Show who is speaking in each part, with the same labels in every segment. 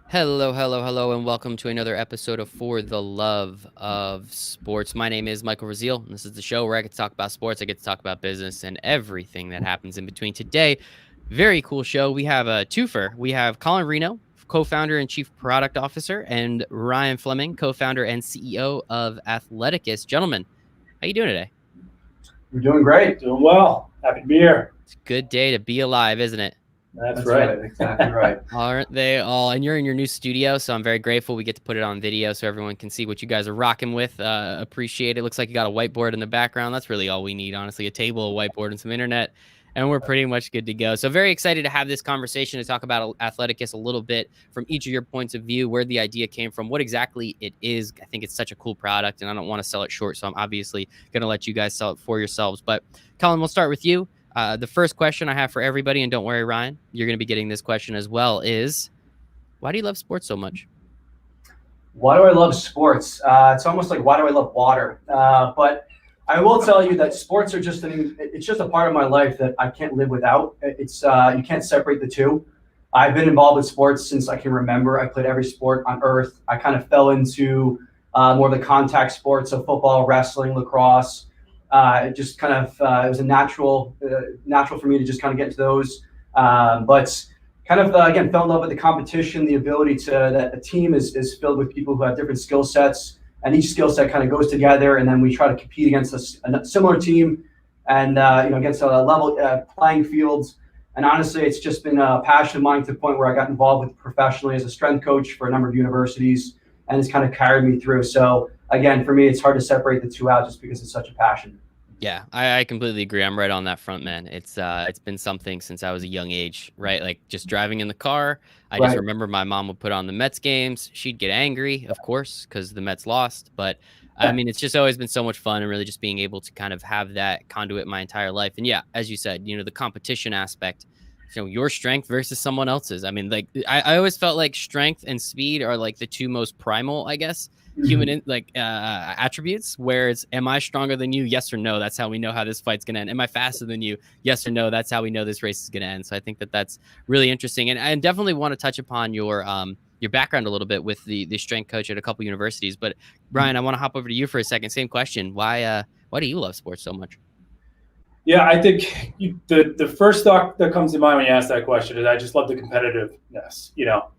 Speaker 1: Hello, hello, hello, and welcome to another episode of For the Love of Sports. My name is Michael Rasile, and this is the show where I get to talk about sports, I get to talk about business, and everything that happens in between. Today, very cool show. We have a twofer. We have Colin Reno, co-founder and chief product officer, and Ryan Fleming, co-founder and CEO of Athleticus. Gentlemen, how you doing today?
Speaker 2: You're doing great.
Speaker 3: Doing well. Happy to be here.
Speaker 1: It's a good day to be alive, isn't it?
Speaker 3: That's right.
Speaker 2: Exactly right.
Speaker 1: Aren't they all? And you're in your new studio, so I'm very grateful we get to put it on video so everyone can see what you guys are rocking with. Appreciate it. Looks like you got a whiteboard in the background. That's really all we need, honestly. A table, a whiteboard, and some internet, and we're pretty much good to go. So very excited to have this conversation to talk about Athleticus a little bit from each of your points of view, where the idea came from, what exactly it is. I think it's such a cool product, and I don't want to sell it short, so I'm obviously going to let you guys sell it for yourselves. But Colin, we'll start with you. The first question I have for everybody, and don't worry, Ryan, you're going to be getting this question as well, is why do you love sports so much?
Speaker 2: Why do I love sports? It's almost like why do I love water? But I will tell you that sports are it's just a part of my life that I can't live without. It's you can't separate the two. I've been involved with sports since I can remember. I played every sport on earth. I kind of fell into more of the contact sports of football, wrestling, lacrosse. It just kind of it was a natural for me to just kind of get into those. But kind of again fell in love with the competition, the ability to that a team is filled with people who have different skill sets, and each skill set kind of goes together, and then we try to compete against a similar team, and against a level playing fields. And honestly, it's just been a passion of mine to the point where I got involved with professionally as a strength coach for a number of universities, and it's kind of carried me through. So again, for me, it's hard to separate the two out just because it's such a passion.
Speaker 1: Yeah, I completely agree. I'm right on that front, man. It's been something since I was a young age, right? Like just driving in the car. I just
Speaker 2: Right.
Speaker 1: remember my mom would put on the Mets games. She'd get angry, of course, because the Mets lost. But I mean, it's just always been so much fun, and really just being able to kind of have that conduit my entire life. And yeah, as you said, the competition aspect, your strength versus someone else's. I mean, like I always felt like strength and speed are like the two most primal, I guess, human attributes. Where it's, am I stronger than you? Yes or no. That's how we know how this fight's gonna end. Am I faster than you? Yes or no. That's how we know this race is gonna end. So I think that that's really interesting, and I definitely want to touch upon your background a little bit with the strength coach at a couple universities. But Brian, I want to hop over to you for a second. Same question. Why do you love sports so much?
Speaker 3: Yeah, I think the first thought that comes to mind when you ask that question is I just love the competitiveness.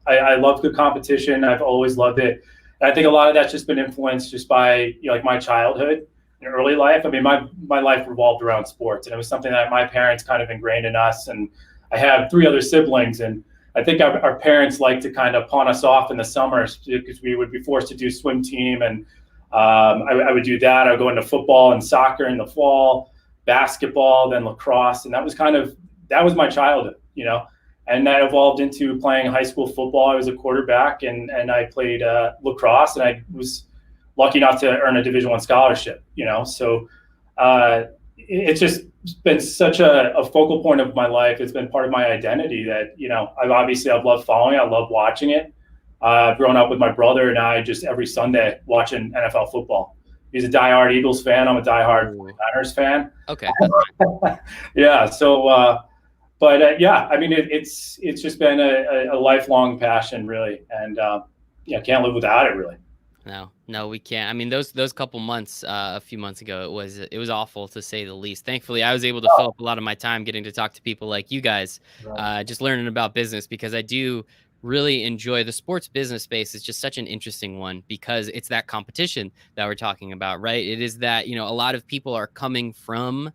Speaker 3: I love the competition. I've always loved it. And I think a lot of that's just been influenced just by like my childhood and early life. I mean, my life revolved around sports, and it was something that my parents kind of ingrained in us. And I have three other siblings, and I think our parents like to kind of pawn us off in the summers because we would be forced to do swim team, and I would do that. I would go into football and soccer in the fall, basketball, then lacrosse, and that was my childhood. And that evolved into playing high school football. I was a quarterback, and I played lacrosse, and I was lucky enough to earn a Division I scholarship. So it's just been such a focal point of my life. It's been part of my identity that I've loved following it. I love watching it. I've grown up with my brother and I just every Sunday watching NFL football. He's a diehard Eagles fan. I'm a diehard 49ers fan.
Speaker 1: Okay.
Speaker 3: Yeah. So, yeah, I mean, it's just been a lifelong passion, really, and can't live without it, really.
Speaker 1: No, we can't. I mean, those couple months, a few months ago, it was awful to say the least. Thankfully, I was able to fill up a lot of my time getting to talk to people like you guys, just learning about business, because I do really enjoy the sports business space. Is just such an interesting one because it's that competition that we're talking about, right? It is that, a lot of people are coming from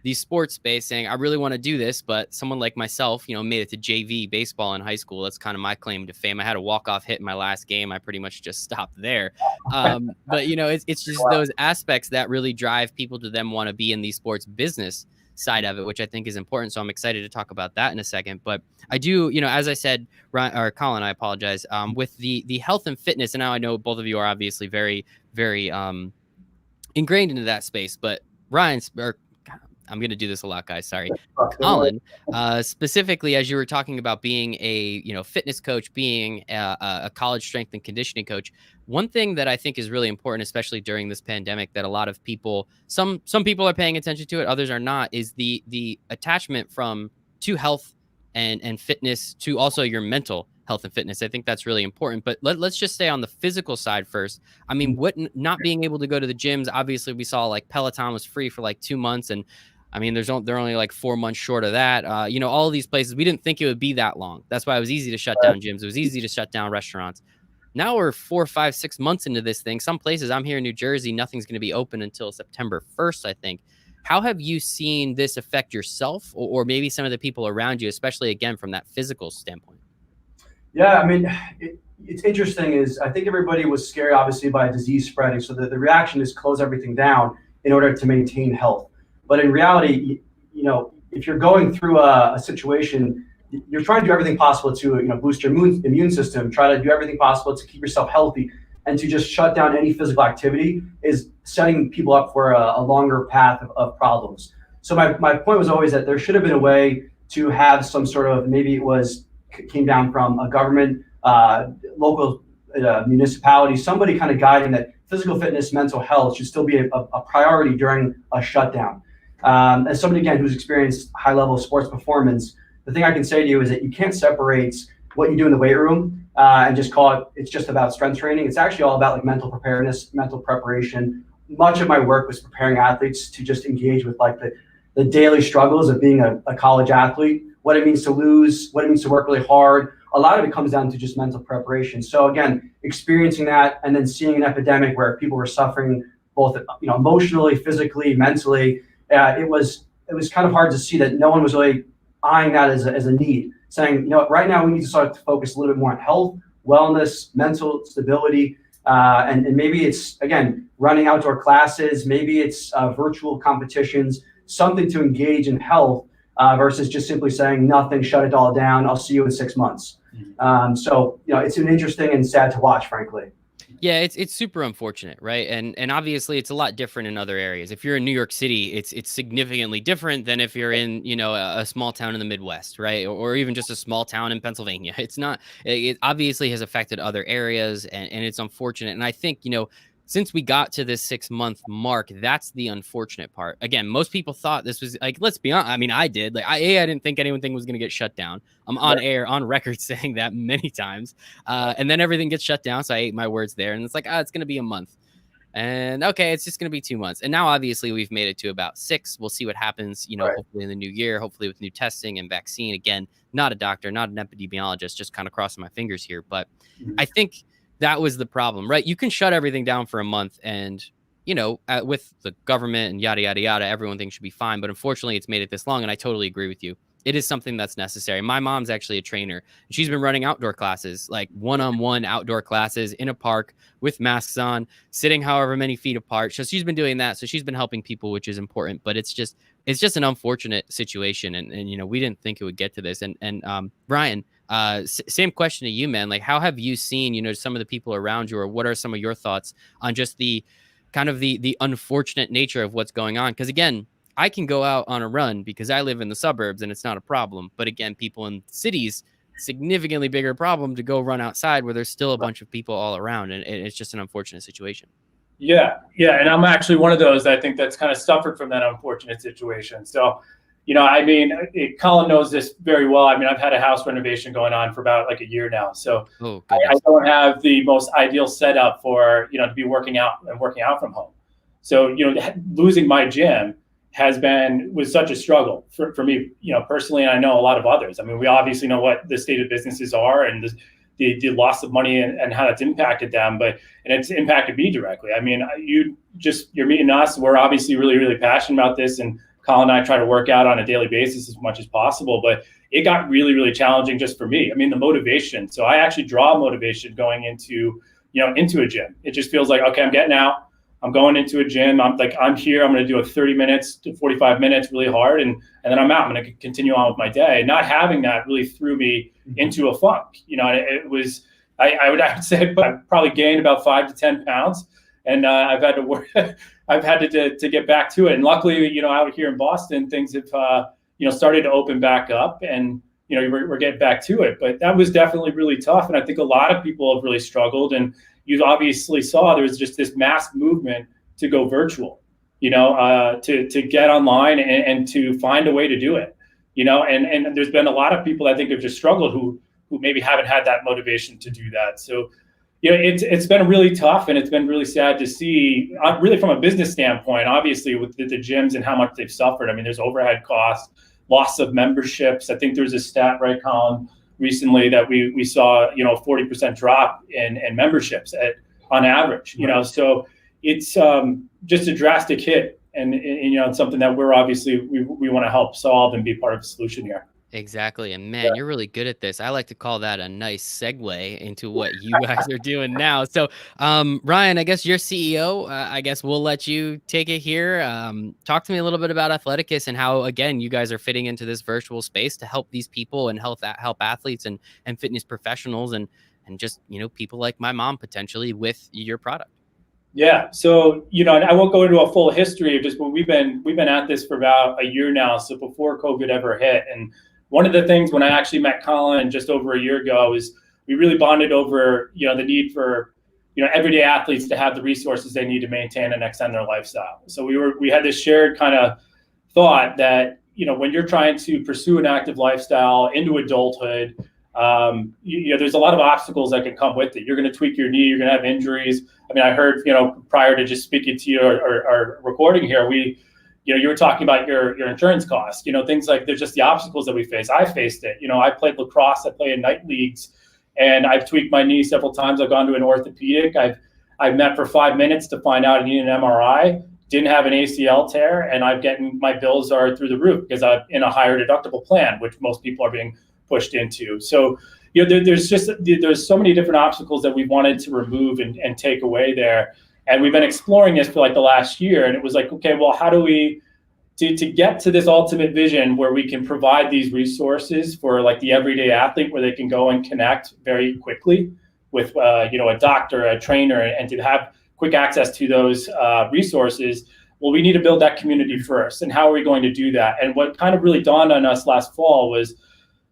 Speaker 1: the sports space saying, I really want to do this, but someone like myself, made it to JV baseball in high school. That's kind of my claim to fame. I had a walk-off hit in my last game. I pretty much just stopped there. But it's just those aspects that really drive people to then want to be in the sports business side of it, which I think is important. So I'm excited to talk about that in a second. But I do, as I said, Ryan, or Colin, I apologize, with the health and fitness. And now I know both of you are obviously very, very ingrained into that space, but Ryan's, or I'm going to do this a lot, guys. Sorry. Colin, specifically, as you were talking about being a, fitness coach, being a college strength and conditioning coach, one thing that I think is really important, especially during this pandemic, that a lot of people, some people are paying attention to it, others are not, is the attachment to health and fitness to also your mental health and fitness. I think that's really important. But let's just stay on the physical side first. I mean, not being able to go to the gyms, obviously we saw like Peloton was free for like 2 months, and I mean, they're only like 4 months short of that. All of these places, we didn't think it would be that long. That's why it was easy to shut down gyms. It was easy to shut down restaurants. Now we're 4, 5, 6 months into this thing. Some places, I'm here in New Jersey, nothing's going to be open until September 1st, I think. How have you seen this affect yourself or maybe some of the people around you, especially again from that physical standpoint?
Speaker 2: Yeah, I mean, it's interesting is I think everybody was scared, obviously, by disease spreading. So the reaction is close everything down in order to maintain health. But in reality, if you're going through a situation, you're trying to do everything possible to boost your immune system, try to do everything possible to keep yourself healthy, and to just shut down any physical activity is setting people up for a longer path of problems. So my point was always that there should have been a way to have some sort of, maybe it came down from a government, local municipality, somebody kind of guiding that physical fitness, mental health should still be a priority during a shutdown. As somebody, again, who's experienced high level sports performance, the thing I can say to you is that you can't separate what you do in the weight room and just call it's just about strength training. It's actually all about like mental preparedness, mental preparation. Much of my work was preparing athletes to just engage with like the daily struggles of being a college athlete, what it means to lose, what it means to work really hard. A lot of it comes down to just mental preparation. So again, experiencing that and then seeing an epidemic where people were suffering both emotionally, physically, mentally, it was kind of hard to see that no one was really eyeing that as a need, saying, right now we need to start to focus a little bit more on health, wellness, mental stability, and maybe it's, again, running outdoor classes, maybe it's virtual competitions, something to engage in health versus just simply saying nothing, shut it all down, I'll see you in 6 months. So it's an interesting and sad to watch, frankly.
Speaker 1: Yeah, it's super unfortunate, right? And obviously it's a lot different in other areas. If you're in New York City, it's significantly different than if you're in, a small town in the Midwest, right? Or even just a small town in Pennsylvania. It's not, it obviously has affected other areas and it's unfortunate. And I think, since we got to this 6-month mark, that's the unfortunate part. Again, most people thought this was like, let's be honest. I mean, I did. Like, I didn't think anything was going to get shut down. I'm on air, on record, saying that many times. And then everything gets shut down. So I ate my words there. And it's like, it's going to be a month. And okay, it's just going to be 2 months. And now, obviously, we've made it to about 6. We'll see what happens, hopefully in the new year, hopefully with new testing and vaccine. Again, not a doctor, not an epidemiologist, just kind of crossing my fingers here. But I think that was the problem, right? You can shut everything down for a month and, with the government and yada, yada, yada, everyone thinks should be fine. But unfortunately, it's made it this long. And I totally agree with you. It is something that's necessary. My mom's actually a trainer. And she's been running outdoor classes, like one-on-one outdoor classes in a park with masks on, sitting however many feet apart. So she's been doing that. So she's been helping people, which is important. But it's just an unfortunate situation. And we didn't think it would get to this. And Ryan, same question to you, man. Like, how have you seen, some of the people around you, or what are some of your thoughts on just the kind of the unfortunate nature of what's going on? Because again, I can go out on a run because I live in the suburbs and it's not a problem. But again, people in cities, significantly bigger problem to go run outside where there's still a bunch of people all around. And it's just an unfortunate situation.
Speaker 3: Yeah. And I'm actually one of those, I think, that's kind of suffered from that unfortunate situation. So, Colin knows this very well. I mean, I've had a house renovation going on for about like a year now. So I don't have the most ideal setup for, to be working out from home. So, losing my gym was such a struggle for me, personally, and I know a lot of others. I mean, we obviously know what the state of businesses are and the loss of money and how that's impacted them, and it's impacted me directly. I mean, you're meeting us. We're obviously really, really passionate about this, and Colin and I try to work out on a daily basis as much as possible, but it got really, really challenging just for me. I mean, the motivation. So I actually draw motivation going into a gym. It just feels like, okay, I'm getting out. I'm going into a gym. I'm here. I'm going to do a 30 minutes to 45 minutes really hard. And then I'm out. I'm going to continue on with my day. Not having that really threw me into a funk. It was, I would say I probably gained about 5 to 10 pounds. And I've had to work, I've had to get back to it. And luckily, out here in Boston, things have, started to open back up and, we're getting back to it. But that was definitely really tough. And I think a lot of people have really struggled. And you obviously saw there was just this mass movement to go virtual, to get online and to find a way to do it. and there's been a lot of people I think have just struggled who maybe haven't had that motivation to do that. So, it's been really tough, and it's been really sad to see, really from a business standpoint, obviously with the gyms and how much they've suffered. I mean, there's overhead costs, loss of memberships. I think there's a stat, right, Colin, recently that we saw, a 40% drop in memberships on average, so it's just a drastic hit, and it's something that we're obviously, we want to help solve and be part of the solution here.
Speaker 1: Exactly. And man, you're really good at this. I like to call that a nice segue into what you guys are doing now. So, Ryan, I guess you're CEO. I guess we'll let you take it here. Talk to me a little bit about Athleticus and how, again, you guys are fitting into this virtual space to help these people and help athletes and fitness professionals and just, people like my mom potentially with your product.
Speaker 3: Yeah. So, and I won't go into a full history of just, but we've been at this for about a year now. So before COVID ever hit. And one of the things when I actually met Colin just over a year ago is we really bonded over, the need for, everyday athletes to have the resources they need to maintain and extend their lifestyle. So we had this shared kind of thought that, when you're trying to pursue an active lifestyle into adulthood, there's a lot of obstacles that can come with it. You're going to tweak your knee, you're going to have injuries. I mean, I heard, prior to just speaking to you or recording here, you were talking about your insurance costs, things like there's just the obstacles that we face. I faced it. I played lacrosse, I play in night leagues, and I've tweaked my knee several times. I've gone to an orthopedic. I've met for 5 minutes to find out I need an MRI, didn't have an ACL tear, and my bills are through the roof because I'm in a higher deductible plan, which most people are being pushed into. So, there's so many different obstacles that we wanted to remove and take away there. And we've been exploring this for like the last year. And it was like, okay, well, how do we, to get to this ultimate vision where we can provide these resources for like the everyday athlete, where they can go and connect very quickly with, a doctor, a trainer, and to have quick access to those resources. Well, we need to build that community first. And how are we going to do that? And what kind of really dawned on us last fall was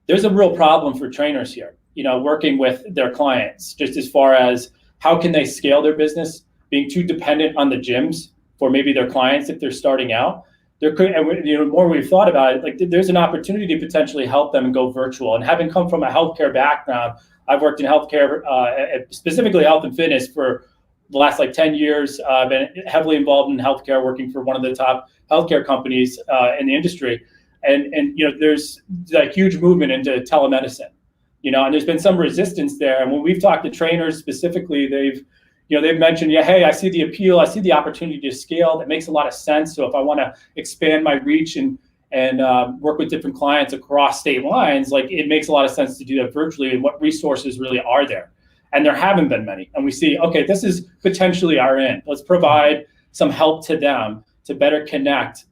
Speaker 3: there's a real problem for trainers here, working with their clients, just as far as how can they scale their business, being too dependent on the gyms for maybe their clients if they're starting out. The more we've thought about it, like there's an opportunity to potentially help them and go virtual. And having come from a healthcare background, I've worked in healthcare, specifically health and fitness, for the last 10 years. I've been heavily involved in healthcare, working for one of the top healthcare companies in the industry. And there's a huge movement into telemedicine, and there's been some resistance there. And when we've talked to trainers specifically, they've mentioned, hey, I see the appeal, I see the opportunity to scale. That makes a lot of sense. So if I want to expand my reach and work with different clients across state lines, it makes a lot of sense to do that virtually. And what resources really are there? And there haven't been many. And we see, okay, this is potentially our end. Let's provide some help to them to better connect,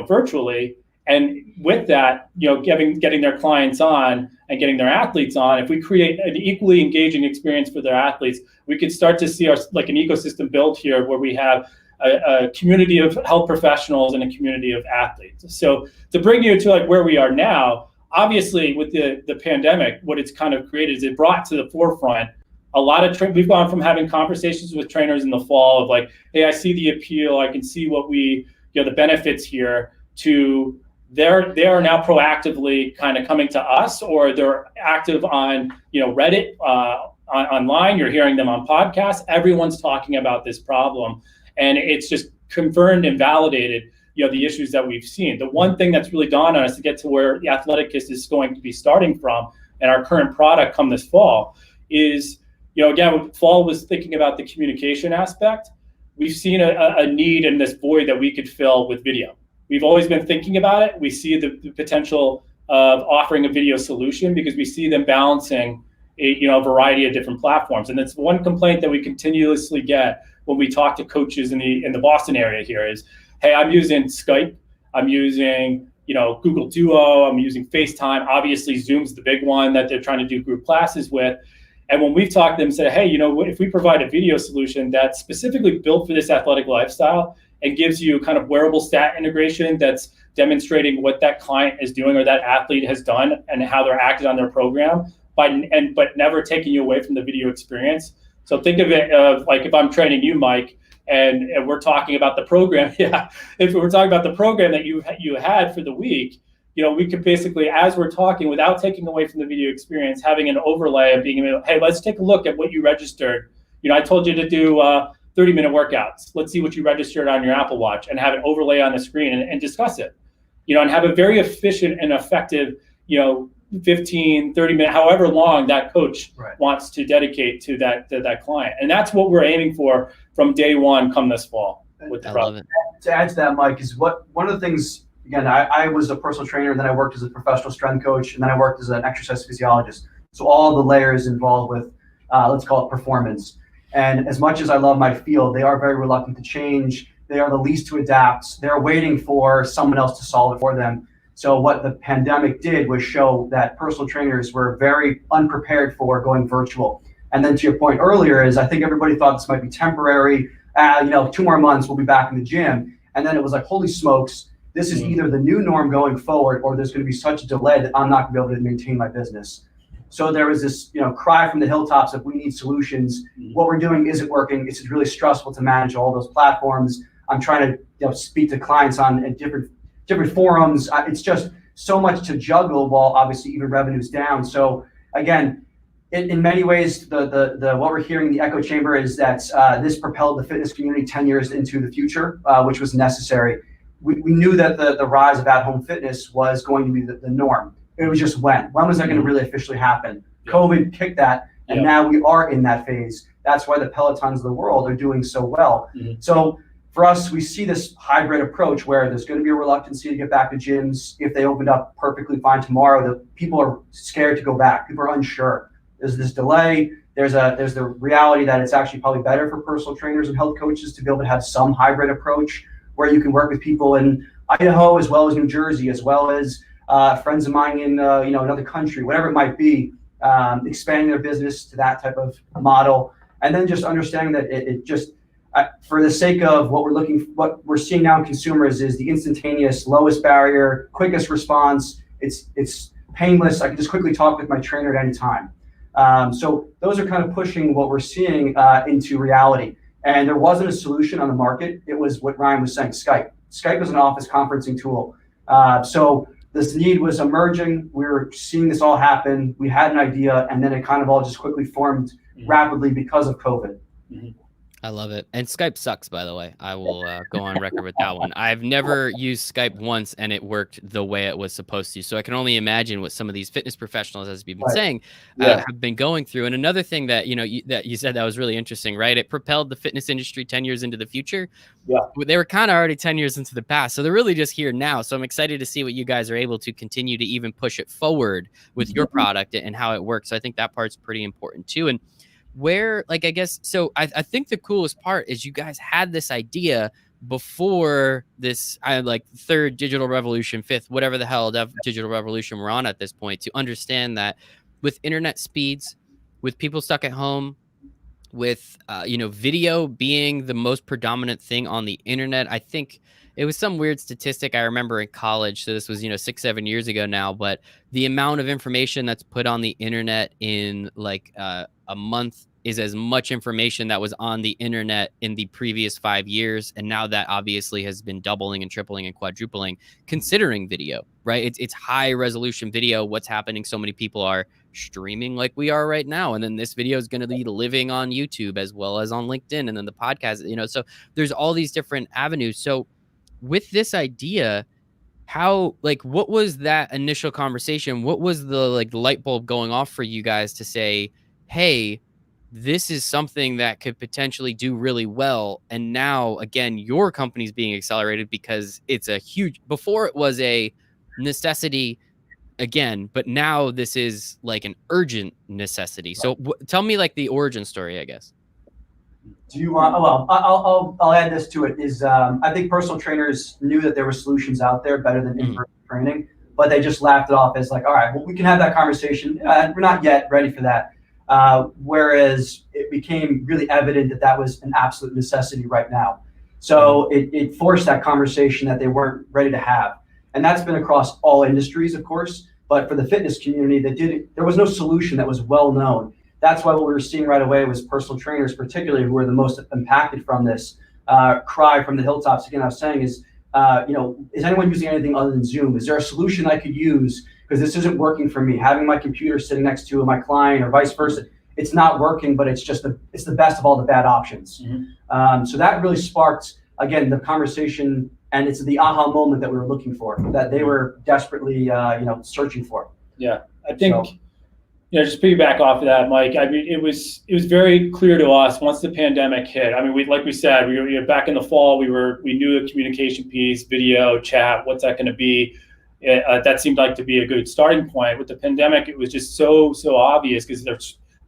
Speaker 3: virtually. And with that, getting their clients on and getting their athletes on, if we create an equally engaging experience for their athletes, we could start to see an ecosystem built here where we have a community of health professionals and a community of athletes. So to bring you to where we are now, obviously with the pandemic, what it's kind of created is it brought to the forefront a lot of we've gone from having conversations with trainers in the fall of hey, I see the appeal, I can see what the benefits here, to they are now proactively kind of coming to us, or they're active on Reddit, online. You're hearing them on podcasts. Everyone's talking about this problem, and it's just confirmed and validated the issues that we've seen. The one thing that's really dawned on us to get to where the Athleticus is going to be starting from, and our current product come this fall, is again, fall was thinking about the communication aspect. We've seen a need in this void that we could fill with video. We've always been thinking about it. We see the potential of offering a video solution because we see them balancing a variety of different platforms. And that's one complaint that we continuously get when we talk to coaches in the Boston area here is, hey, I'm using Skype, I'm using Google Duo, I'm using FaceTime. Obviously, Zoom's the big one that they're trying to do group classes with. And when we've talked to them, said, hey, if we provide a video solution that's specifically built for this athletic lifestyle and gives you kind of wearable stat integration that's demonstrating what that client is doing or that athlete has done and how they're acted on their program, but never taking you away from the video experience. So think of it of if I'm training you, Mike, and we're talking about the program. Yeah, if we're talking about the program that you had for the week, we could basically, as we're talking, without taking away from the video experience, having an overlay of being able, hey, let's take a look at what you registered. I told you to do 30-minute workouts. Let's see what you registered on your Apple Watch, and have it overlay on the screen and discuss it, and have a very efficient and effective, 15, 30 minutes, however long that coach wants to dedicate to that client. And that's what we're aiming for from day one come this fall with the product.
Speaker 2: To add to that, Mike, is one of the things, again, I was a personal trainer, and then I worked as a professional strength coach, and then I worked as an exercise physiologist. So all the layers involved with, let's call it performance. And as much as I love my field, they are very reluctant to change. They are the least to adapt. They're waiting for someone else to solve it for them. So what the pandemic did was show that personal trainers were very unprepared for going virtual. And then to your point earlier is, I think everybody thought this might be temporary. 2 more months, we'll be back in the gym. And then it was like, holy smokes, this is either the new norm going forward, or there's going to be such a delay that I'm not going to be able to maintain my business. So there was this, cry from the hilltops of, we need solutions. What we're doing isn't working. It's really stressful to manage all those platforms. I'm trying to speak to clients on different forums. It's just so much to juggle, while obviously even revenue's down. So again, in many ways, the what we're hearing in the echo chamber is that this propelled the fitness community 10 years into the future, which was necessary. We knew that the rise of at-home fitness was going to be the norm. It was just when was that going to really officially happen? COVID kicked that, and now we are in that phase. That's why the Pelotons of the world are doing so well. So for us, we see this hybrid approach where there's going to be a reluctancy to get back to gyms. If they opened up perfectly fine tomorrow, the people are scared to go back. People are unsure. There's this delay. There's the reality that it's actually probably better for personal trainers and health coaches to be able to have some hybrid approach where you can work with people in Idaho as well as New Jersey, as well as friends of mine in another country, whatever it might be, expanding their business to that type of model, and then just understanding that it just for the sake of what we're seeing now in consumers is the instantaneous, lowest barrier, quickest response. It's painless. I can just quickly talk with my trainer at any time. So those are kind of pushing what we're seeing into reality. And there wasn't a solution on the market. It was what Ryan was saying, Skype. Skype is an office conferencing tool. So this need was emerging. We were seeing this all happen. We had an idea, and then it kind of all just quickly formed rapidly because of COVID.
Speaker 1: I love it. And Skype sucks, by the way. I will go on record with that one. I've never used Skype once, and it worked the way it was supposed to. So I can only imagine what some of these fitness professionals, as we've been saying, have been going through. And another thing that that you said that was really interesting, right? It propelled the fitness industry 10 years into the future. Yeah, they were kind of already 10 years into the past, so they're really just here now. So I'm excited to see what you guys are able to continue to even push it forward with your product and how it works. So I think that part's pretty important too. And where, I guess, so I think the coolest part is you guys had this idea before this, third digital revolution, fifth, whatever the hell digital revolution we're on at this point, to understand that with internet speeds, with people stuck at home, with, video being the most predominant thing on the internet. I think it was some weird statistic I remember in college. So this was, 6-7 years ago now, but the amount of information that's put on the internet in a month is as much information that was on the internet in the previous 5 years. And now that obviously has been doubling and tripling and quadrupling, considering video, right? It's high resolution video. What's happening? So many people are streaming like we are right now. And then this video is going to be living on YouTube as well as on LinkedIn. And then the podcast, so there's all these different avenues. So with this idea, how, what was that initial conversation? What was the light bulb going off for you guys to say, hey, this is something that could potentially do really well? And now, again, your company's being accelerated because it's before it was a necessity again, but now this is an urgent necessity. So tell me the origin story, I guess.
Speaker 2: Do you want? Well, I'll add this to it. Is I think personal trainers knew that there were solutions out there better than in-person training, but they just laughed it off as all right, well, we can have that conversation. We're not yet ready for that. Whereas it became really evident that was an absolute necessity right now. So it forced that conversation that they weren't ready to have, and that's been across all industries, of course. But for the fitness community, there was no solution that was well known. That's why what we were seeing right away was personal trainers, particularly who were the most impacted from this, cry from the hilltops. Again, I was saying is is anyone using anything other than Zoom? Is there a solution I could use? Because this isn't working for me. Having my computer sitting next to my client or vice versa, it's not working, but it's the best of all the bad options. So that really sparked, again, the conversation, and it's the aha moment that we were looking for, that they were desperately, searching for.
Speaker 3: Yeah, I think, just piggyback off of that, Mike. I mean, it was very clear to us once the pandemic hit. I mean, like we said, we were back in the fall. We knew the communication piece, video, chat. What's that going to be? That seemed like to be a good starting point. With the pandemic, it was just so obvious because they're,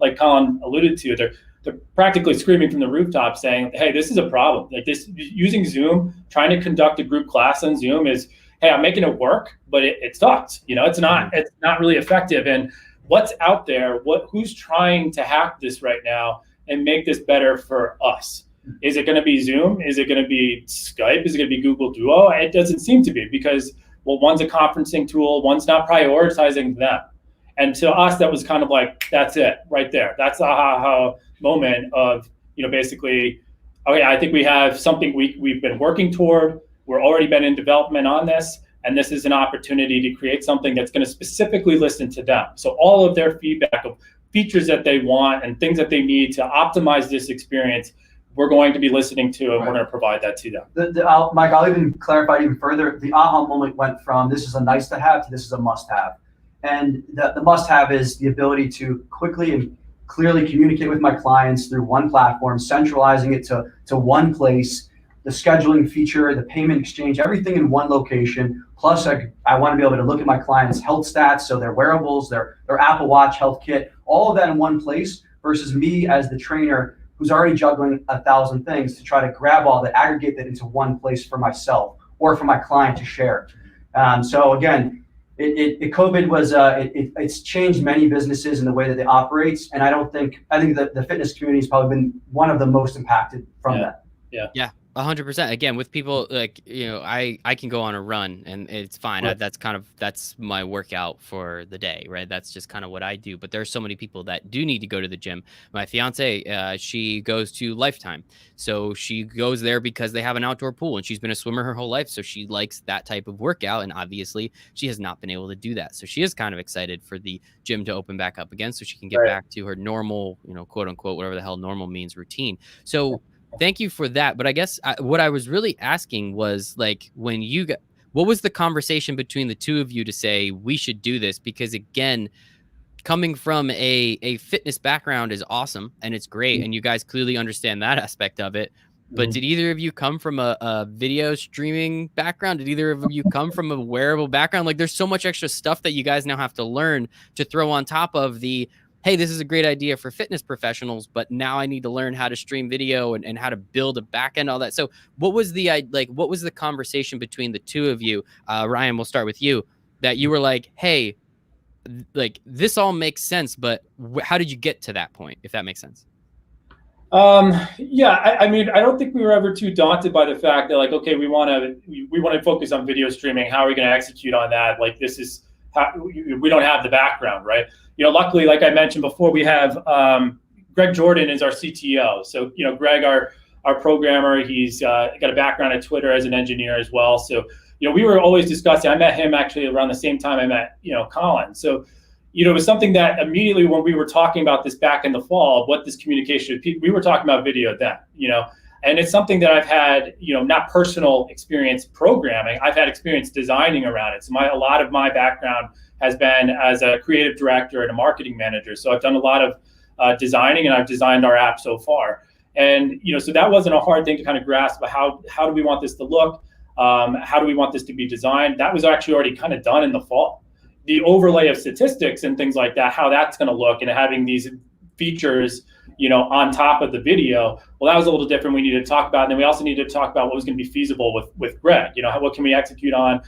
Speaker 3: like Colin alluded to, they're practically screaming from the rooftop saying, "Hey, this is a problem. Like this, using Zoom, trying to conduct a group class on Zoom is, hey, I'm making it work, but it sucks. It's not really effective." And what's out there? Who's trying to hack this right now and make this better for us? Is it going to be Zoom? Is it going to be Skype? Is it going to be Google Duo? It doesn't seem to be, because, well, one's a conferencing tool, one's not prioritizing them. And to us, that was kind of like, that's it right there. That's the aha moment of, basically, okay, I think we have something we've been working toward. We're already been in development on this. And this is an opportunity to create something that's going to specifically listen to them. So all of their feedback of features that they want and things that they need to optimize this experience, we're going to be listening to, and we're going to provide that to them.
Speaker 2: Mike, I'll even clarify even further. The aha moment went from this is a nice to have to this is a must have. And the must have is the ability to quickly and clearly communicate with my clients through one platform, centralizing it to one place. The scheduling feature, the payment exchange, everything in one location. Plus, I want to be able to look at my clients' health stats, so their wearables, their Apple Watch health kit, all of that in one place, versus me as the trainer who's already juggling 1,000 things to try to grab all that, aggregate that into one place for myself or for my client to share. So again, COVID was it's changed many businesses in the way that they operate, and I think that the fitness community has probably been one of the most impacted from that.
Speaker 1: Yeah. 100%. Again, with people like, I can go on a run and it's fine.
Speaker 3: Right.
Speaker 1: That's my workout for the day, right? That's just kind of what I do. But there's so many people that do need to go to the gym. My fiance, she goes to Lifetime. So she goes there because they have an outdoor pool, and she's been a swimmer her whole life. So she likes that type of workout. And obviously she has not been able to do that. So she is kind of excited for the gym to open back up again so she can get back to her normal, quote unquote, whatever the hell normal means, routine. So thank you for that. But I guess what I was really asking was, like, what was the conversation between the two of you to say we should do this? Because again, coming from a fitness background is awesome and it's great. And you guys clearly understand that aspect of it. But did either of you come from a video streaming background? Did either of you come from a wearable background? Like, there's so much extra stuff that you guys now have to learn to throw on top of the, hey, this is a great idea for fitness professionals, but now I need to learn how to stream video and how to build a back end, all that. So what was the conversation between the two of you? Ryan, we'll start with you, that you were like, hey, like, this all makes sense, but how did you get to that point, if that makes sense?
Speaker 3: I mean, I don't think we were ever too daunted by the fact that, like, okay, we want to focus on video streaming. How are we going to execute on that? Like, this is how we don't have the background, right? Luckily, like I mentioned before, we have Greg Jordan is our CTO. So, Greg, our programmer, he's got a background at Twitter as an engineer as well. So, we were always discussing. I met him actually around the same time I met, Colin. So, it was something that immediately when we were talking about this back in the fall, what this communication, we were talking about video then, and it's something that I've had, not personal experience programming. I've had experience designing around it. So a lot of my background has been as a creative director and a marketing manager. So I've done a lot of designing, and I've designed our app so far. And, so that wasn't a hard thing to kind of grasp. How do we want this to look? How do we want this to be designed? That was actually already kind of done in the fall. The overlay of statistics and things like that, how that's going to look, and having these features, on top of the video, well, that was a little different. We needed to talk about, and then we also needed to talk about what was going to be feasible with Greg. What can we execute on?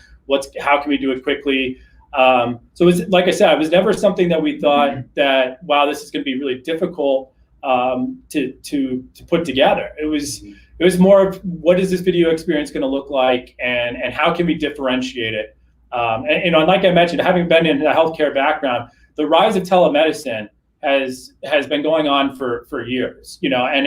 Speaker 3: How can we do it quickly? So it was, like I said, it was never something that we thought that, wow, this is going to be really difficult to put together. It was more of, what is this video experience going to look like, and how can we differentiate it? And like I mentioned, having been in a healthcare background, the rise of telemedicine has been going on for years, and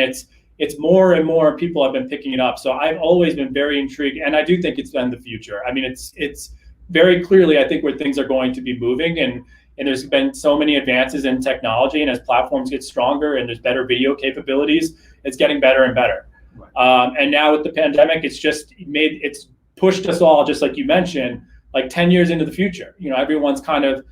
Speaker 3: it's more and more people have been picking it up. So I've always been very intrigued, and I do think it's been the future. I mean, it's very clearly, I think, where things are going to be moving, and there's been so many advances in technology, and as platforms get stronger and there's better video capabilities, it's getting better and better. Right. And now with the pandemic, it's pushed us all, just like you mentioned, like 10 years into the future. Everyone's kind of,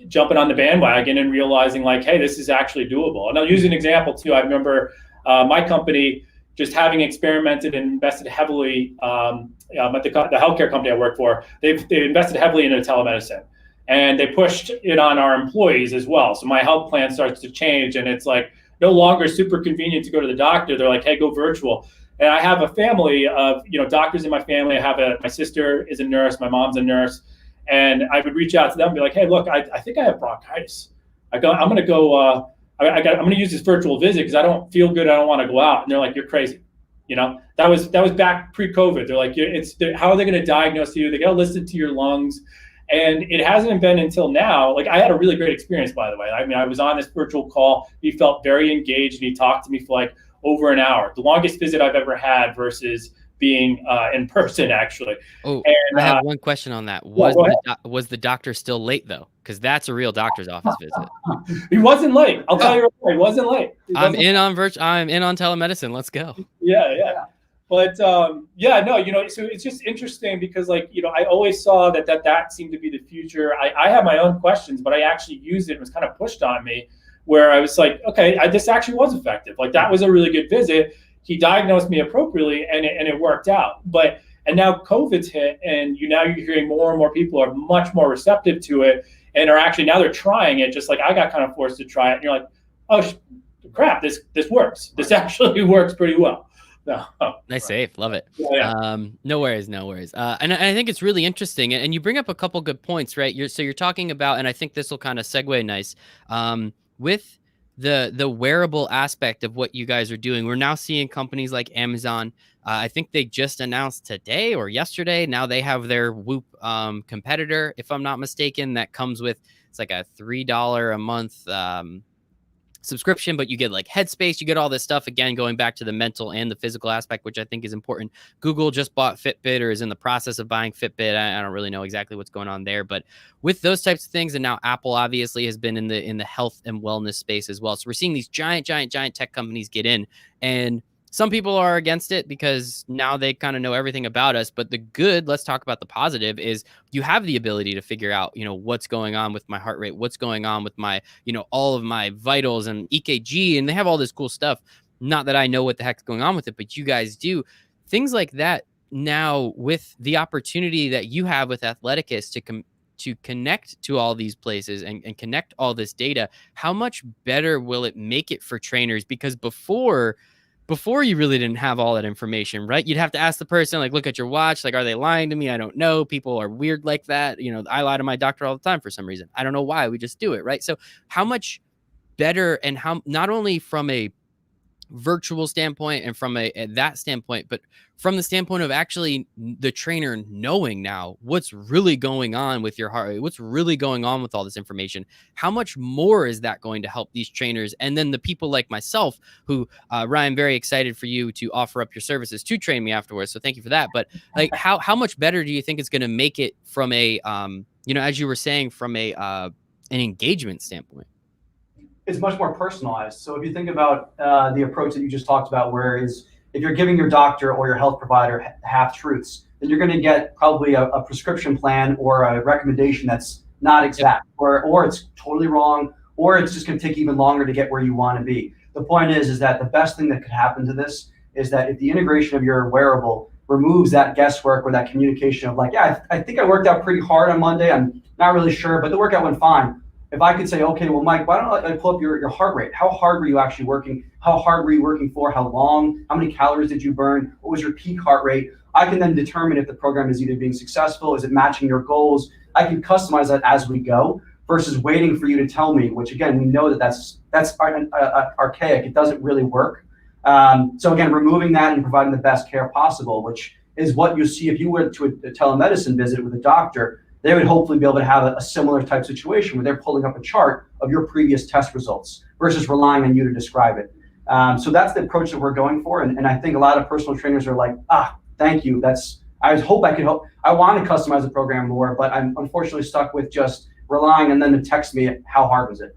Speaker 3: jumping on the bandwagon and realizing like, hey, this is actually doable. And I'll use an example too. I remember my company just having experimented and invested heavily at the healthcare company I work for. They invested heavily into telemedicine, and they pushed it on our employees as well. So my health plan starts to change, and it's like no longer super convenient to go to the doctor. They're like, hey, go virtual. And I have a family of doctors in my family. I have my sister is a nurse, my mom's a nurse. And I would reach out to them and be like, hey, look, I think I have bronchitis. I'm going to go, I'm going to use this virtual visit because I don't feel good. I don't want to go out. And they're like, you're crazy. That was back pre-COVID. They're like, how are they going to diagnose you? They got to listen to your lungs. And it hasn't been until now. Like, I had a really great experience, by the way. I mean, I was on this virtual call. He felt very engaged, and he talked to me for like over an hour. The longest visit I've ever had versus being in person, actually.
Speaker 1: Oh, and I have one question on that. Was the doctor still late though? Because that's a real doctor's office visit.
Speaker 3: He wasn't late. I'll tell you right now, he wasn't late.
Speaker 1: I'm in on telemedicine. Let's go.
Speaker 3: Yeah. But so it's just interesting because I always saw that seemed to be the future. I have my own questions, but I actually used it. It was kind of pushed on me where I was like, okay, this actually was effective. Like, that was a really good visit. He diagnosed me appropriately, and it worked out. And now COVID's hit, and you're hearing more and more people are much more receptive to it, and are actually now they're trying it. Just like I got kind of forced to try it, and you're like, oh crap, this works. This actually works pretty well. No.
Speaker 1: Nice save, love it.
Speaker 3: Yeah.
Speaker 1: No worries. And I think it's really interesting, and you bring up a couple good points, right? You're talking about, and I think this will kind of segue nice with the wearable aspect of what you guys are doing. We're now seeing companies like Amazon. I think they just announced today or yesterday. Now they have their Whoop competitor, if I'm not mistaken, that comes with, it's like a $3 a month subscription, but you get like Headspace, you get all this stuff. Again, going back to the mental and the physical aspect, which I think is important. Google just bought Fitbit, or is in the process of buying Fitbit. I don't really know exactly what's going on there, but with those types of things, and now Apple obviously has been in the health and wellness space as well. So we're seeing these giant tech companies get in, and some people are against it because now they kind of know everything about us. But the good, let's talk about the positive, is you have the ability to figure out, what's going on with my heart rate, what's going on with my, all of my vitals and EKG, and they have all this cool stuff. Not that I know what the heck's going on with it, but you guys do. Things like that now, with the opportunity that you have with Athleticus to connect to all these places and connect all this data, how much better will it make it for trainers? Because before you really didn't have all that information, right? You'd have to ask the person, like, look at your watch. Like, are they lying to me? I don't know. People are weird like that. I lie to my doctor all the time for some reason. I don't know why. We just do it, right? So how much better, and how, not only from a virtual standpoint and from that standpoint, but from the standpoint of actually the trainer knowing now what's really going on with your heart rate, what's really going on with all this information, how much more is that going to help these trainers? And then the people like myself who, Ryan, very excited for you to offer up your services to train me afterwards. So thank you for that. But like, how much better do you think it's going to make it from a, as you were saying, from an engagement standpoint?
Speaker 2: It's much more personalized. So if you think about the approach that you just talked about, whereas if you're giving your doctor or your health provider half truths, then you're going to get probably a prescription plan or a recommendation that's not exact, or it's totally wrong, or it's just going to take even longer to get where you want to be. The point is that the best thing that could happen to this is that if the integration of your wearable removes that guesswork or that communication of like, yeah, I think I worked out pretty hard on Monday. I'm not really sure, but the workout went fine. If I could say, okay, well, Mike, why don't I pull up your heart rate? How hard were you actually working? How hard were you working for? How long? How many calories did you burn? What was your peak heart rate? I can then determine if the program is either being successful, is it matching your goals? I can customize that as we go versus waiting for you to tell me, which again, we know that's archaic. It doesn't really work. So again, removing that and providing the best care possible, which is what you see if you went to a telemedicine visit with a doctor. They would hopefully be able to have a similar type situation where they're pulling up a chart of your previous test results versus relying on you to describe it. So that's the approach that we're going for. And I think a lot of personal trainers are like, thank you. I hope I could help. I want to customize the program more, but I'm unfortunately stuck with just relying on them to text me how hard was it.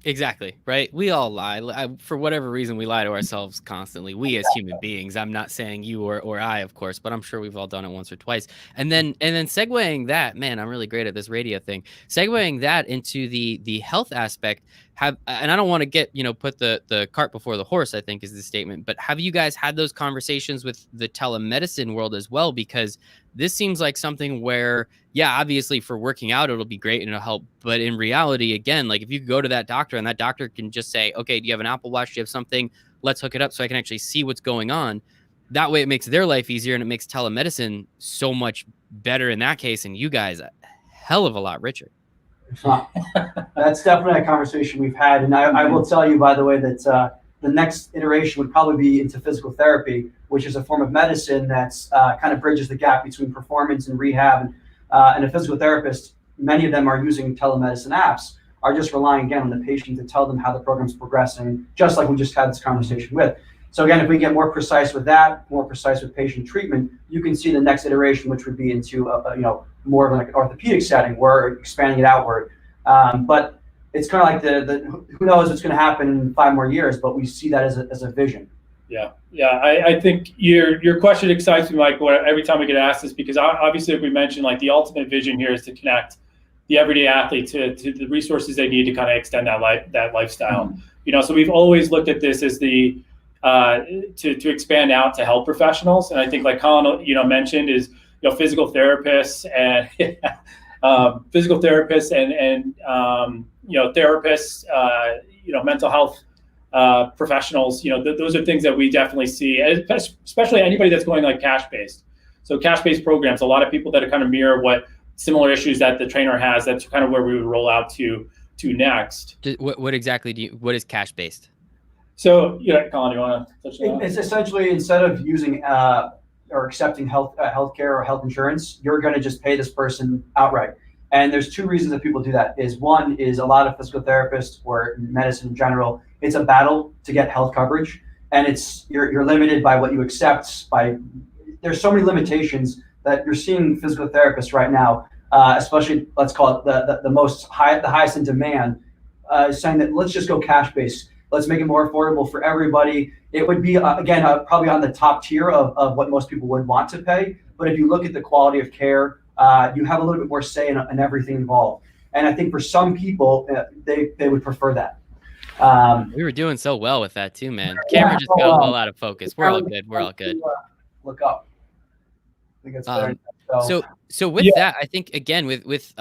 Speaker 1: Exactly, right? We all lie. For whatever reason, we lie to ourselves constantly. We as human beings. I'm not saying you or I, of course, but I'm sure we've all done it once or twice. And then segueing that, man, I'm really great at this radio thing. Segueing that into the health aspect, and I don't want to get, put the cart before the horse, I think is the statement, but have you guys had those conversations with the telemedicine world as well? Because this seems like something where, yeah, obviously for working out, it'll be great and it'll help. But in reality, again, like if you go to that doctor and that doctor can just say, okay, do you have an Apple Watch? Do you have something? Let's hook it up so I can actually see what's going on. That way it makes their life easier and it makes telemedicine so much better in that case. And you guys a hell of a lot richer.
Speaker 2: That's definitely a conversation we've had. And I will tell you, by the way, that the next iteration would probably be into physical therapy, which is a form of medicine that's kind of bridges the gap between performance and rehab. And a physical therapist, many of them are using telemedicine apps, are just relying again on the patient to tell them how the program's progressing, just like we just had this conversation with. So again, if we get more precise with that, more precise with patient treatment, you can see the next iteration, which would be into more of like an orthopedic setting, where expanding it outward. But it's kind of like the who knows what's going to happen in 5 more years, but we see that as a vision.
Speaker 3: Yeah. I think your question excites me, Michael, every time we get asked this, because obviously, if we mentioned, like, the ultimate vision here is to connect the everyday athlete to the resources they need to kind of extend that lifestyle. Mm-hmm. So we've always looked at this as the to expand out to health professionals, and I think, like Colin mentioned, is physical therapists and therapists mental health professionals. Those are things that we definitely see, especially anybody that's going like cash-based. So cash-based programs, a lot of people that are kind of mirror what similar issues that the trainer has. That's kind of where we would roll out to next.
Speaker 1: What exactly what is cash-based?
Speaker 3: So, Colin, you want to touch on that?
Speaker 2: It's essentially, instead of using or accepting healthcare or health insurance, you're going to just pay this person outright. And there's 2 reasons that people do that. One is a lot of physical therapists, or medicine in general, it's a battle to get health coverage, and you're limited by what you accept. There's so many limitations that you're seeing physical therapists right now, especially, let's call it the highest in demand, saying that let's just go cash based. Let's make it more affordable for everybody. It would be, again, probably on the top tier of what most people would want to pay. But if you look at the quality of care, you have a little bit more say in everything involved. And I think for some people, they would prefer that.
Speaker 1: We were doing so well with that too, man. Camera just got a little out of focus. We're all good. We're all good.
Speaker 2: Look up. I think it's better.
Speaker 1: So with that, I think, again, with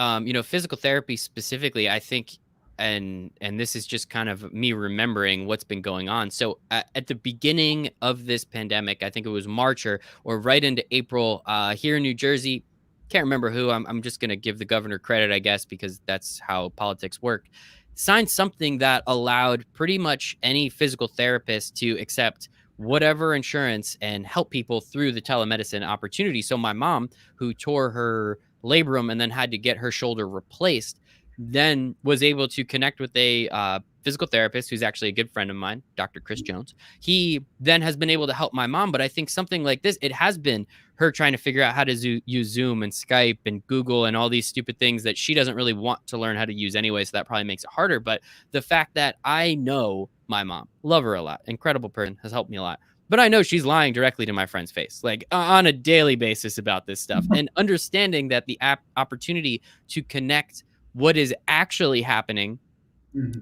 Speaker 1: physical therapy specifically, I think, and this is just kind of me remembering what's been going on. So at the beginning of this pandemic, I think it was March or right into April, here in New Jersey, can't remember who, I'm just going to give the governor credit, I guess, because that's how politics work, signed something that allowed pretty much any physical therapist to accept whatever insurance and help people through the telemedicine opportunity. So my mom, who tore her labrum and then had to get her shoulder replaced, then was able to connect with a physical therapist who's actually a good friend of mine, Dr. Chris Jones. He then has been able to help my mom. But I think something like this, it has been her trying to figure out how to use Zoom and Skype and Google and all these stupid things that she doesn't really want to learn how to use anyway. So that probably makes it harder. But the fact that I know my mom, love her a lot, incredible person, has helped me a lot. But I know she's lying directly to my friend's face, like on a daily basis about this stuff. And understanding that the opportunity to connect what is actually happening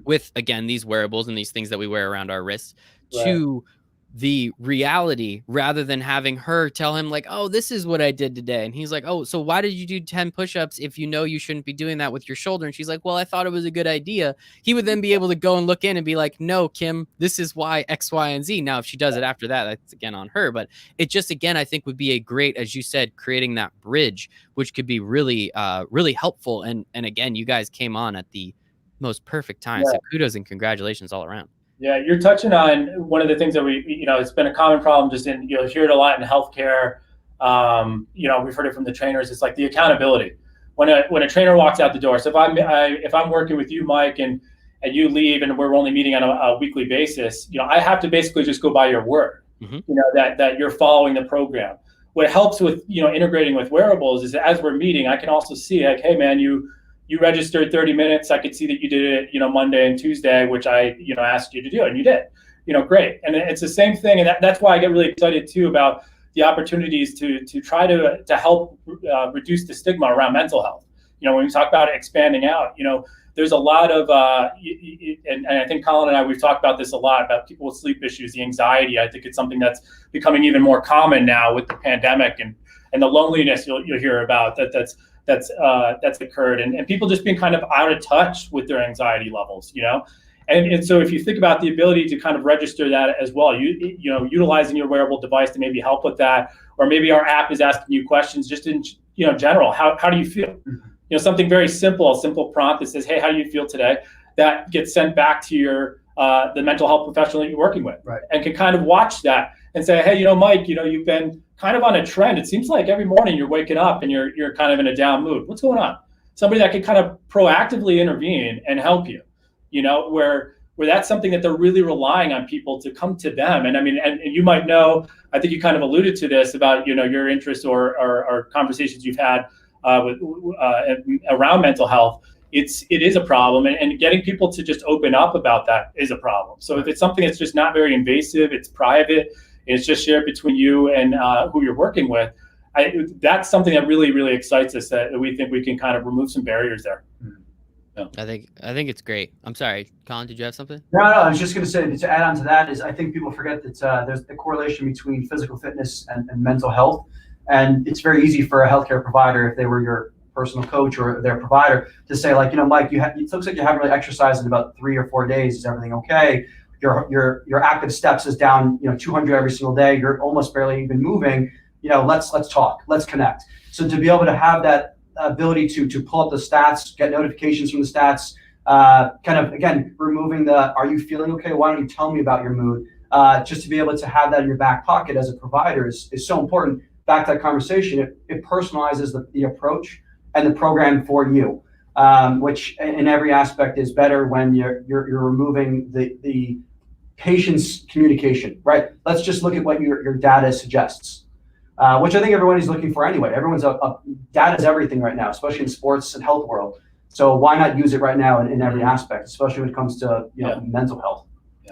Speaker 1: with, again, these wearables and these things that we wear around our wrists to the reality, rather than having her tell him like, oh, this is what I did today. And he's like, oh, so why did you do 10 push-ups if you know you shouldn't be doing that with your shoulder? And she's like, well, I thought it was a good idea. He would then be able to go and look in and be like, no, Kim, this is why X, Y, and Z. Now, if she does it after that, that's again on her. But it just, again, I think would be a great, as you said, creating that bridge, which could be really, really helpful. And again, you guys came on at the most perfect time. So kudos and congratulations all around.
Speaker 3: Yeah, you're touching on one of the things that it's been a common problem just in, hear it a lot in healthcare. We've heard it from the trainers. It's like the accountability. When a trainer walks out the door. So if I'm working with you, Mike, and and you leave and we're only meeting on a weekly basis, I have to basically just go by your word, that you're following the program. What helps with, integrating with wearables is that as we're meeting, I can also see like, hey man, you registered 30 minutes. I could see that you did it, Monday and Tuesday, which I, asked you to do, and you did, great. And it's the same thing. And that's why I get really excited too about the opportunities to try to help reduce the stigma around mental health. When we talk about expanding out, there's a lot of, and I think Colin and I, we've talked about this a lot, about people with sleep issues, the anxiety. I think it's something that's becoming even more common now with the pandemic, and the loneliness you'll hear about that's occurred, and people just being kind of out of touch with their anxiety levels, And so if you think about the ability to kind of register that as well, utilizing your wearable device to maybe help with that, or maybe our app is asking you questions just in, general, how do you feel? Something very simple, a simple prompt that says, hey, how do you feel today? That gets sent back to your the mental health professional that you're working with,
Speaker 2: right,
Speaker 3: and can kind of watch that and say, hey, Mike, you've been kind of on a trend. It seems like every morning you're waking up and you're kind of in a down mood. What's going on? Somebody that can kind of proactively intervene and help you, where that's something that they're really relying on people to come to them. And I mean, and you might know, I think you kind of alluded to this about, your interests or conversations you've had around mental health. It is a problem, and getting people to just open up about that is a problem. So if it's something that's just not very invasive, it's private, it's just shared between you and who you're working with, that's something that really, really excites us, that we think we can kind of remove some barriers there.
Speaker 1: Yeah. I think it's great. I'm sorry, Colin, did you have something?
Speaker 2: No, I was just going to say, to add on to that, is I think people forget that there's the correlation between physical fitness and mental health. And it's very easy for a healthcare provider, if they were your personal coach or their provider, to say like, Mike, it looks like you haven't really exercised in about 3 or 4 days. Is everything okay? Your active steps is down, 200 every single day. You're almost barely even moving. Let's talk. Let's connect. So to be able to have that ability to pull up the stats, get notifications from the stats, kind of, again, removing the, are you feeling okay? Why don't you tell me about your mood? Just to be able to have that in your back pocket as a provider is so important. Back to that conversation, it personalizes the approach and the program for you, which in every aspect is better when you're removing the patient's communication, right? Let's just look at what your data suggests, which I think everybody's looking for anyway. Everyone's data is everything right now, especially in sports and health world. So why not use it right now in every aspect, especially when it comes to mental health?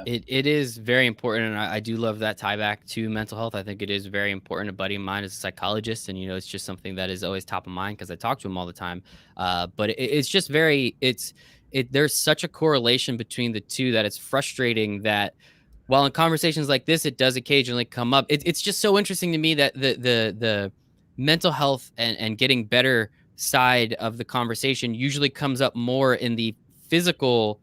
Speaker 1: It is very important, and I do love that tie back to mental health. I think it is very important. A buddy of mine is a psychologist, and it's just something that is always top of mind because I talk to him all the time. But it's just there's such a correlation between the two that it's frustrating that while in conversations like this, it does occasionally come up. It's just so interesting to me that the mental health and getting better side of the conversation usually comes up more in the physical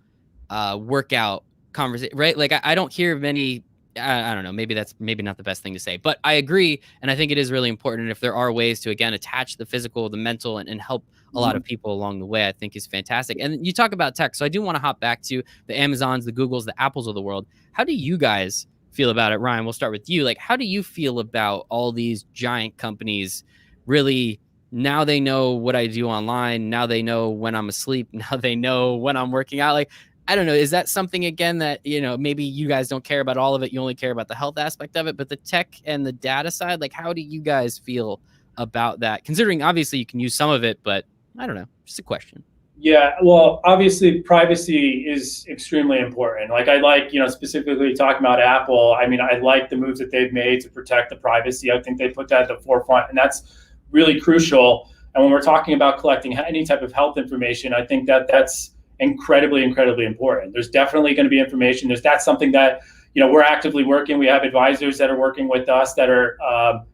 Speaker 1: workout conversation, right? Like I don't hear many, I don't know, maybe that's not the best thing to say, but I agree. And I think it is really important. And if there are ways to, again, attach the physical, the mental, and help a lot of people along the way, I think is fantastic. And you talk about tech. So I do want to hop back to the Amazons, the Googles, the Apples of the world. How do you guys feel about it? Ryan, we'll start with you. Like, how do you feel about all these giant companies really? Now they know what I do online. Now they know when I'm asleep. Now they know when I'm working out. Like, I don't know. Is that something, again, that, maybe you guys don't care about all of it? You only care about the health aspect of it, but the tech and the data side, like, how do you guys feel about that? Considering obviously you can use some of it, but I don't know, just a question.
Speaker 3: Yeah, well, obviously privacy is extremely important. Like I like, specifically talking about Apple. I mean, I like the moves that they've made to protect the privacy. I think they put that at the forefront, and that's really crucial. And when we're talking about collecting any type of health information, I think that's incredibly important. There's definitely going to be information. That's something that we're actively working. We have advisors that are working with us that are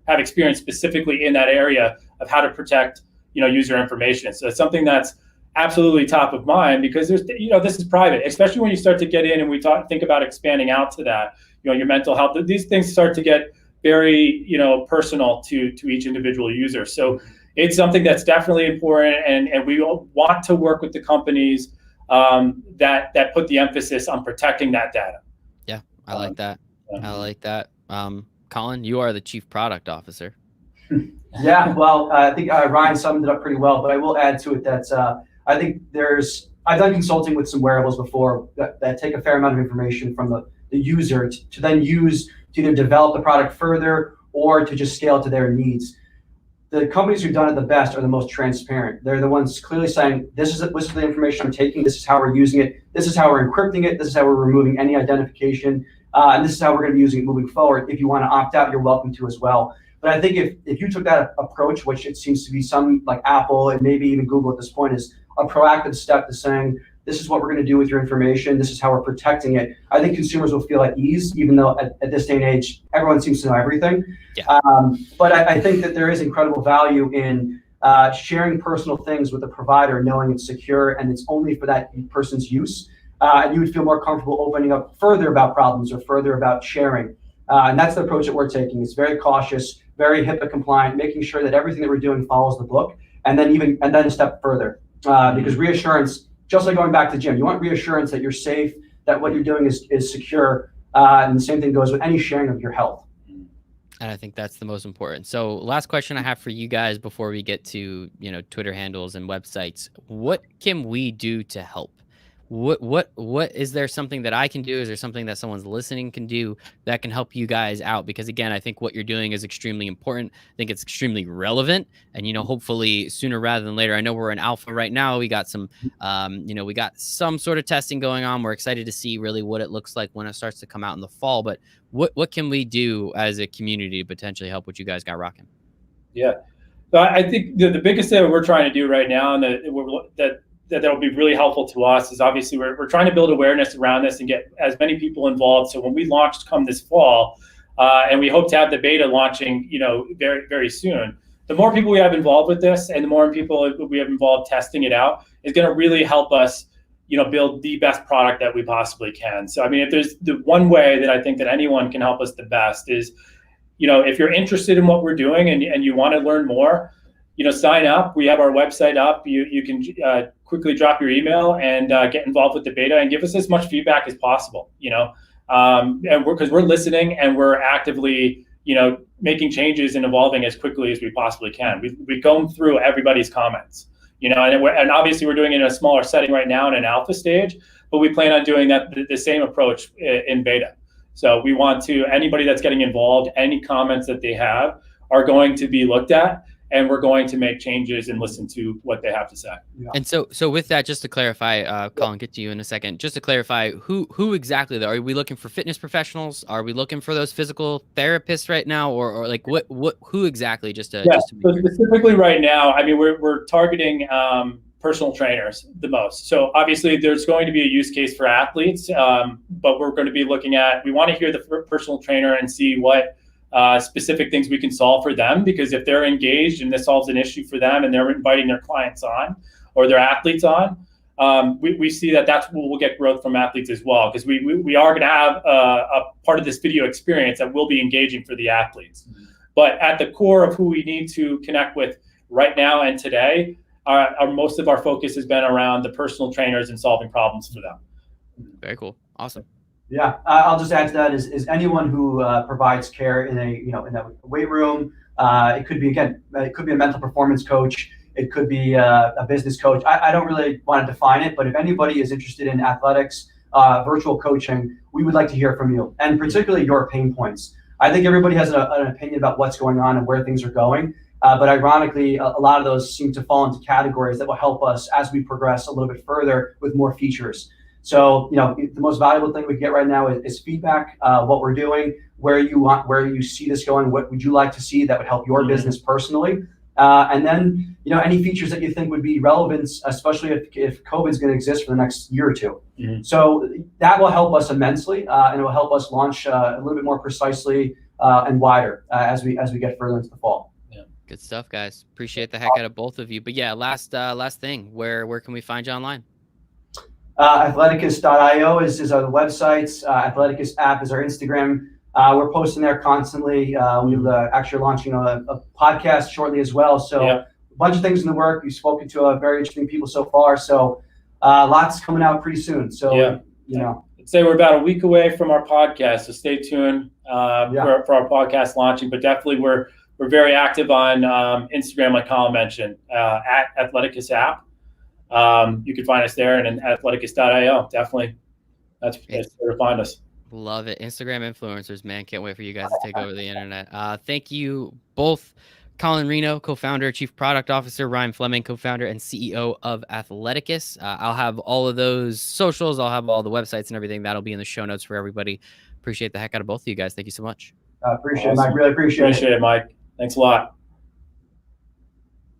Speaker 3: have experience specifically in that area of how to protect user information. So it's something that's absolutely top of mind, because there's this is private, especially when you start to get in and we think about expanding out to that, your mental health. These things start to get very personal to each individual user. So it's something that's definitely important, and we want to work with the companies that put the emphasis on protecting that data.
Speaker 1: Yeah, I like that. I like that. Colin, you are the Chief Product Officer.
Speaker 2: Yeah, well, I think Ryan summed it up pretty well, but I will add to it that I think there's I've done consulting with some wearables before that take a fair amount of information from the user to then use to either develop the product further or to just scale to their needs. The companies who've done it the best are the most transparent. They're the ones clearly saying, this is the information I'm taking, this is how we're using it, this is how we're encrypting it, this is how we're removing any identification, and this is how we're going to be using it moving forward. If you want to opt out, you're welcome to as well. But I think if you took that approach, which it seems to be some like Apple and maybe even Google at this point, is a proactive step to saying, this is what we're going to do with your information, this is how we're protecting it, I think consumers will feel at ease, even though at this day and age, everyone seems to know everything.
Speaker 1: Yeah.
Speaker 2: But I think that there is incredible value in sharing personal things with a provider, knowing it's secure and it's only for that person's use. And you would feel more comfortable opening up further about problems or further about sharing. And that's the approach that we're taking. It's very cautious, very HIPAA compliant, making sure that everything that we're doing follows the book, and then a step further. Because reassurance, just like going back to the gym, you want reassurance that you're safe, that what you're doing is secure. And the same thing goes with any sharing of your health.
Speaker 1: And I think that's the most important. So last question I have for you guys before we get to, Twitter handles and websites. What can we do to help? What is there something that I can do? Is there something that someone's listening can do that can help you guys out? Because again, I think what you're doing is extremely important. I think it's extremely relevant, and hopefully sooner rather than later. I know we're in alpha right now. We got some, we got some sort of testing going on. We're excited to see really what it looks like when it starts to come out in the fall. But what can we do as a community to potentially help what you guys got rocking?
Speaker 3: Yeah, so I think the biggest thing that we're trying to do right now, and that will be really helpful to us, is obviously we're trying to build awareness around this and get as many people involved. So when we launch come this fall, and we hope to have the beta launching, very, very soon, the more people we have involved with this and the more people we have involved testing it out is going to really help us, build the best product that we possibly can. So, I mean, if there's the one way that I think that anyone can help us the best is, if you're interested in what we're doing and you want to learn more, sign up. We have our website up. You can quickly drop your email and get involved with the beta and give us as much feedback as possible. And because we're listening and we're actively, making changes and evolving as quickly as we possibly can. We've gone through everybody's comments, and obviously we're doing it in a smaller setting right now in an alpha stage, but we plan on doing that the same approach in beta. So we want anybody that's getting involved, any comments that they have are going to be looked at, and we're going to make changes and listen to what they have to say.
Speaker 2: Yeah.
Speaker 1: And so with that, just to clarify, Colin, get to you in a second. Just to clarify, who exactly though? Are we looking for fitness professionals? Are we looking for those physical therapists right now, or like who exactly? Just to
Speaker 3: so specifically right now, I mean, we're targeting personal trainers the most. So obviously, there's going to be a use case for athletes, but we're going to be looking at. We want to hear the personal trainer and see what specific things we can solve for them, because if they're engaged and this solves an issue for them and they're inviting their clients on or their athletes on, we see that's where we'll get growth from athletes as well, because we are going to have a part of this video experience that will be engaging for the athletes. Mm-hmm. But at the core of who we need to connect with right now and today, most of our focus has been around the personal trainers and solving problems for them.
Speaker 1: Very cool. Awesome.
Speaker 2: Yeah, I'll just add to that is anyone who provides care in a weight room. It could be a mental performance coach. It could be a business coach. I don't really want to define it, but if anybody is interested in athletics, virtual coaching, we would like to hear from you, and particularly your pain points. I think everybody has an opinion about what's going on and where things are going, but ironically, a lot of those seem to fall into categories that will help us as we progress a little bit further with more features. So, the most valuable thing we get right now is feedback, what we're doing, where you see this going, what would you like to see that would help your business personally. And then, any features that you think would be relevant, especially if COVID is going to exist for the next year or two. Mm-hmm. So that will help us immensely, and it will help us launch a little bit more precisely and wider as we get further into the fall.
Speaker 1: Yeah. Good stuff, guys. Appreciate the heck out of both of you. But yeah, last thing, where can we find you online?
Speaker 2: Athleticus.io is our websites. Athleticus app is our Instagram. We're posting there constantly. We're actually launching a podcast shortly as well. So a bunch of things in the work. We've spoken to very interesting people so far. So lots coming out pretty soon. So,
Speaker 3: I'd say we're about a week away from our podcast. So stay tuned for our podcast launching. But definitely we're very active on Instagram, like Colin mentioned, at Athleticus app. You can find us there, and then athleticus.io. Definitely, that's where to find us.
Speaker 1: Love it. Instagram influencers, man. Can't wait for you guys to take over the internet. Thank you both, Colin Reno, co-founder, chief product officer, Ryan Fleming, co-founder and CEO of Athleticus. I'll have all of those socials. I'll have all the websites and everything. That'll be in the show notes for everybody. Appreciate the heck out of both of you guys. Thank you so much.
Speaker 2: Appreciate it, Mike. Really appreciate it.
Speaker 3: Appreciate it, Mike. Thanks a lot.